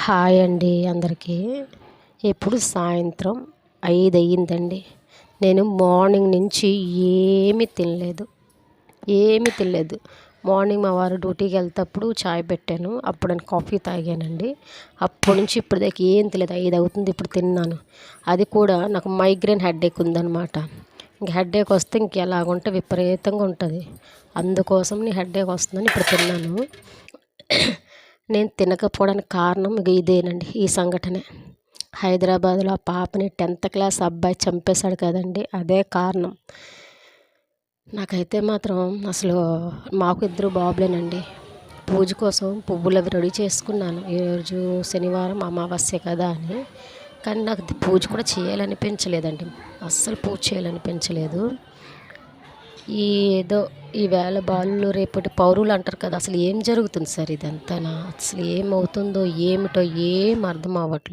Hi అండి అందరికీ. ఇప్పుడు సాయంత్రం 5 అయ్యిందండి. నేను మార్నింగ్ నుంచి ఏమీ తినలేదు. మార్నింగ్ మా వారు డ్యూటీకి వెళ్తేప్పుడు చాయ్ పెట్టాను. అప్పుడు నేను కాఫీ తాగానండి. అప్పటి నుంచి ఇప్పుడు దాకా ఏం తినలేదు. 5 అవుతుంది ఇప్పుడు తిన్నాను. అది కూడా నాకు మైగ్రేన్ హెడేక్ ఉందన్నమాట. ఇంక హెడేక్ వస్తే ఎలాగుంటే విపరీతంగా ఉంటుంది. అందుకోసం హెడేక్ వస్తుందని ఇప్పుడు తిన్నాను. నేను తినకపోవడానికి కారణం ఇదేనండి, ఈ సంఘటనే. హైదరాబాద్లో ఆ పాపని 10th క్లాస్ అబ్బాయి చంపేశాడు కదండి, అదే కారణం. నాకైతే మాత్రం అసలు మాకు 2 బాబులేనండి. పూజ కోసం పువ్వులు అవి రెడీ చేసుకున్నాను. ఈరోజు శనివారం అమావాస్య కదా అని. కానీ నాకు పూజ కూడా చేయాలనిపించలేదండి. అస్సలు పూజ చేయాలనిపించలేదు. ఏదో ఈవేళ బాలు రేపటి పౌరులు అంటారు కదా, అసలు ఏం జరుగుతుంది సార్ ఇదంతా? అసలు ఏమవుతుందో ఏమిటో ఏం అర్థం అవ్వట్లేదు.